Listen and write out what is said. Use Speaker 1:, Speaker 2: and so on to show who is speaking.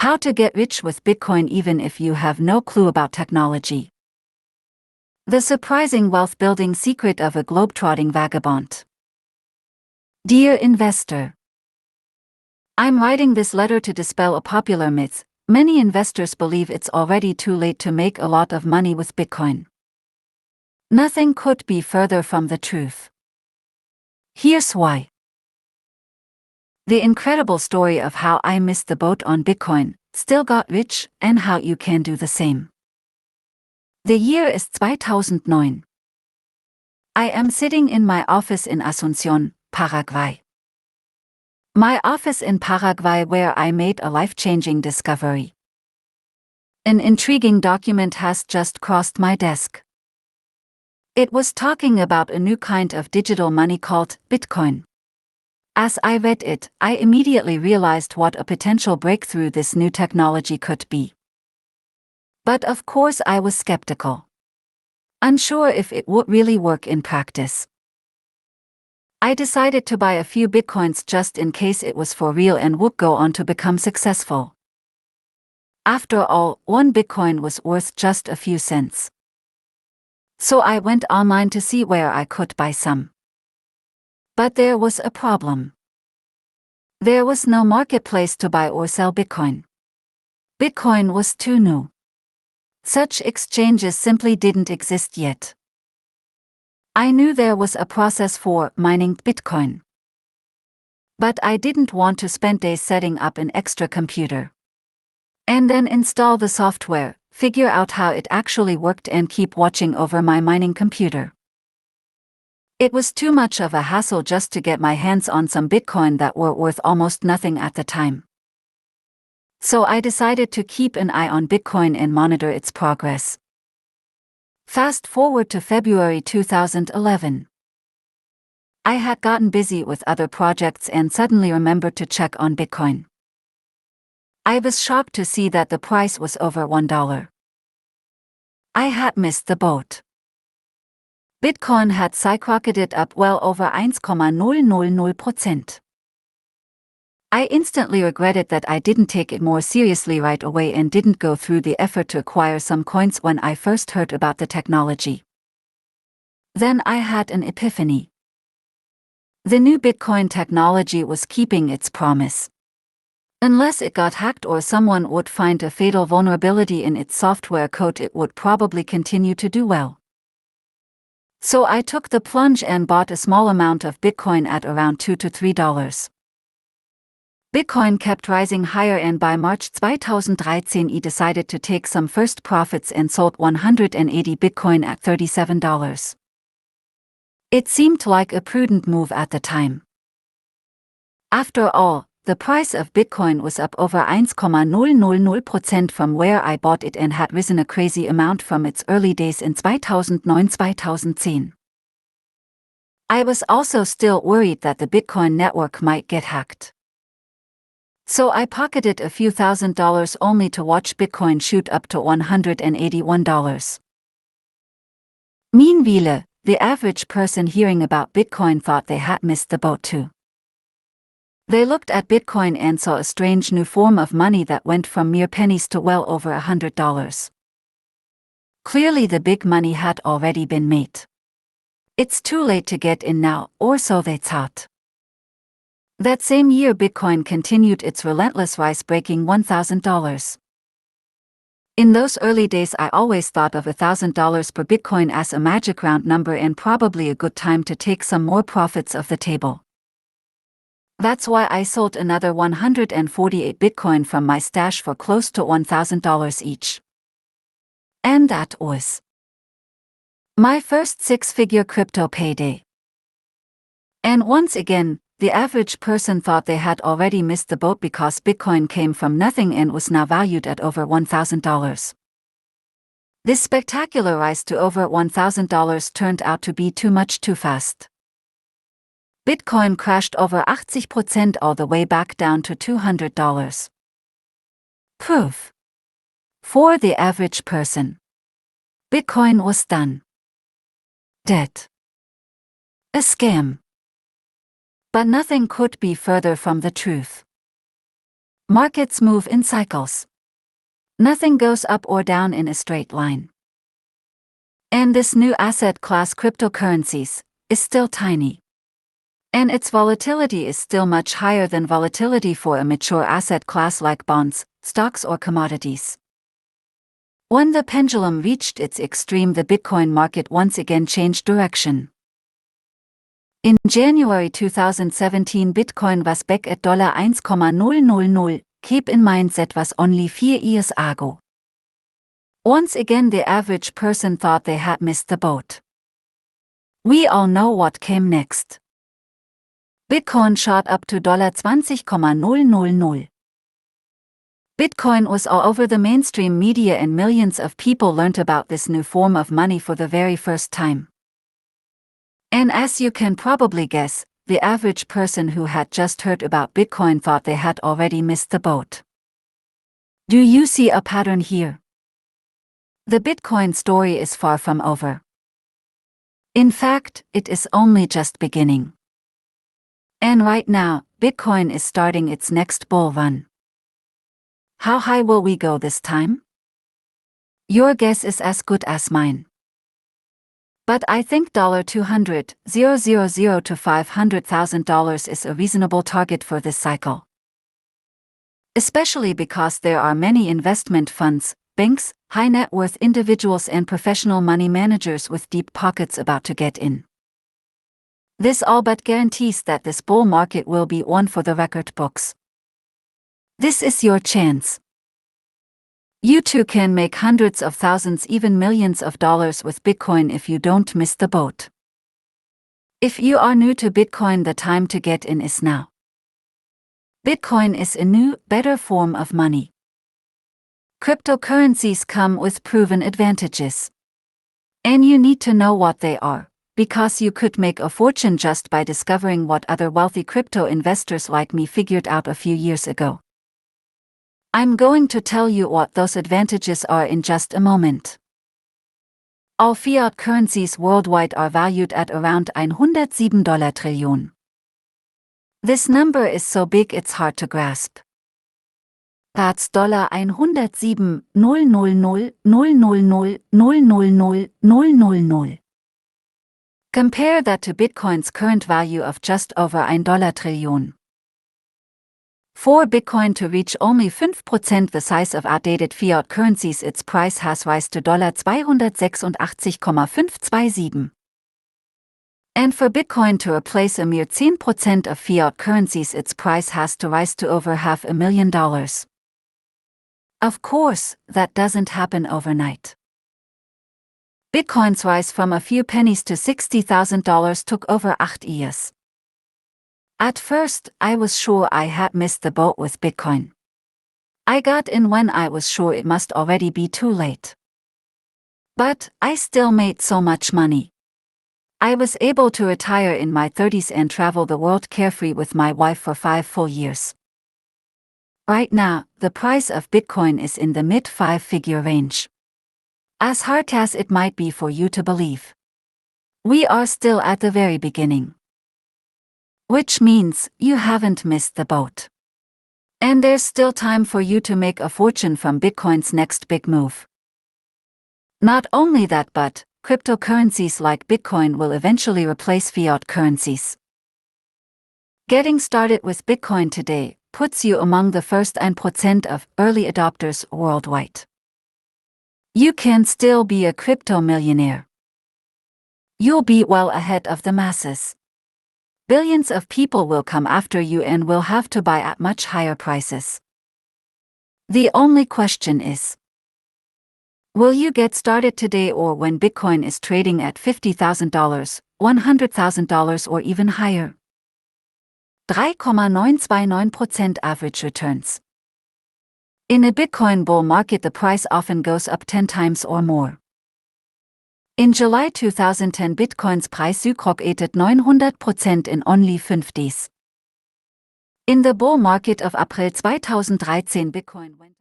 Speaker 1: How to get rich with Bitcoin even if you have no clue about technology. The surprising wealth-building secret of a globe-trotting vagabond. Dear investor, I'm writing this letter to dispel a popular myth. Many investors believe it's already too late to make a lot of money with Bitcoin. Nothing could be further from the truth. Here's why. The incredible story of how I missed the boat on Bitcoin, still got rich, and how you can do the same. The year is 2009. I am sitting in my office in Asunción, Paraguay. My office in Paraguay where I made a life-changing discovery. An intriguing document has just crossed my desk. It was talking about a new kind of digital money called Bitcoin. As I read it, I immediately realized what a potential breakthrough this new technology could be. But of course I was skeptical. Unsure if it would really work in practice. I decided to buy a few Bitcoins just in case it was for real and would go on to become successful. After all, one Bitcoin was worth just a few cents. So I went online to see where I could buy some. But there was a problem. There was no marketplace to buy or sell Bitcoin. Bitcoin was too new. Such exchanges simply didn't exist yet. I knew there was a process for mining Bitcoin. But I didn't want to spend days setting up an extra computer. And then install the software, figure out how it actually worked and keep watching over my mining computer. It was too much of a hassle just to get my hands on some Bitcoin that were worth almost nothing at the time. So I decided to keep an eye on Bitcoin and monitor its progress. Fast forward to February 2011. I had gotten busy with other projects and suddenly remembered to check on Bitcoin. I was shocked to see that the price was over $1. I had missed the boat. Bitcoin had skyrocketed up well over 1,000%. I instantly regretted that I didn't take it more seriously right away and didn't go through the effort to acquire some coins when I first heard about the technology. Then I had an epiphany. The new Bitcoin technology was keeping its promise. Unless it got hacked or someone would find a fatal vulnerability in its software code, it would probably continue to do well. So I took the plunge and bought a small amount of Bitcoin at around $2 to $3. Bitcoin kept rising higher and by March 2013 I decided to take some first profits and sold 180 Bitcoin at $37. It seemed like a prudent move at the time. After all, the price of Bitcoin was up over 1,000% from where I bought it and had risen a crazy amount from its early days in 2009-2010. I was also still worried that the Bitcoin network might get hacked. So I pocketed a few $1,000s only to watch Bitcoin shoot up to $181. Meanwhile, the average person hearing about Bitcoin thought they had missed the boat too. They looked at Bitcoin and saw a strange new form of money that went from mere pennies to well over $100. Clearly the big money had already been made. It's too late to get in now, or so they thought. That same year Bitcoin continued its relentless rise, breaking $1,000. In those early days I always thought of $1,000 per Bitcoin as a magic round number and probably a good time to take some more profits off the table. That's why I sold another 148 Bitcoin from my stash for close to $1,000 each. And that was my first six-figure crypto payday. And once again, the average person thought they had already missed the boat because Bitcoin came from nothing and was now valued at over $1,000. This spectacular rise to over $1,000 turned out to be too much too fast. Bitcoin crashed over 80% all the way back down to $200. Proof. For the average person, Bitcoin was done. Dead. A scam. But nothing could be further from the truth. Markets move in cycles. Nothing goes up or down in a straight line. And this new asset class, cryptocurrencies, is still tiny. And its volatility is still much higher than volatility for a mature asset class like bonds, stocks or commodities. When the pendulum reached its extreme, the Bitcoin market once again changed direction. In January 2017, Bitcoin was back at $1,000. Keep in mind that was only 4 years ago. Once again, the average person thought they had missed the boat. We all know what came next. Bitcoin shot up to $20,000. Bitcoin was all over the mainstream media and millions of people learned about this new form of money for the very first time. And as you can probably guess, the average person who had just heard about Bitcoin thought they had already missed the boat. Do you see a pattern here? The Bitcoin story is far from over. In fact, it is only just beginning. And right now, Bitcoin is starting its next bull run. How high will we go this time? Your guess is as good as mine. But I think $200,000 to $500,000 is a reasonable target for this cycle. Especially because there are many investment funds, banks, high net worth individuals and professional money managers with deep pockets about to get in. This all but guarantees that this bull market will be one for the record books. This is your chance. You too can make hundreds of thousands, even millions of dollars with Bitcoin if you don't miss the boat. If you are new to Bitcoin, the time to get in is now. Bitcoin is a new, better form of money. Cryptocurrencies come with proven advantages. And you need to know what they are, because you could make a fortune just by discovering what other wealthy crypto investors like me figured out a few years ago. I'm going to tell you what those advantages are in just a moment. All fiat currencies worldwide are valued at around $107 trillion. This number is so big it's hard to grasp. That's $107,000,000,000,000,000,000,000. Compare that to Bitcoin's current value of just over $1 trillion. For Bitcoin to reach only 5% the size of outdated fiat currencies, its price has risen to $286,527. And for Bitcoin to replace a mere 10% of fiat currencies, its price has to rise to over $500,000. Of course, that doesn't happen overnight. Bitcoin's rise from a few pennies to $60,000 took over 8 years. At first, I was sure I had missed the boat with Bitcoin. I got in when I was sure it must already be too late. But I still made so much money. I was able to retire in my 30s and travel the world carefree with my wife for 5 full years. Right now, the price of Bitcoin is in the mid-5-figure range. As hard as it might be for you to believe, we are still at the very beginning. Which means you haven't missed the boat. And there's still time for you to make a fortune from Bitcoin's next big move. Not only that, but cryptocurrencies like Bitcoin will eventually replace fiat currencies. Getting started with Bitcoin today puts you among the first 1% of early adopters worldwide. You can still be a crypto millionaire. You'll be well ahead of the masses. Billions of people will come after you and will have to buy at much higher prices. The only question is, will you get started today or when Bitcoin is trading at $50,000, $100,000 or even higher? 3,929% average returns. In a Bitcoin bull market, the price often goes up 10 times or more. In July 2010, Bitcoins Preis rocketed 900% in only 5 days. In the bull market of April 2013, Bitcoin went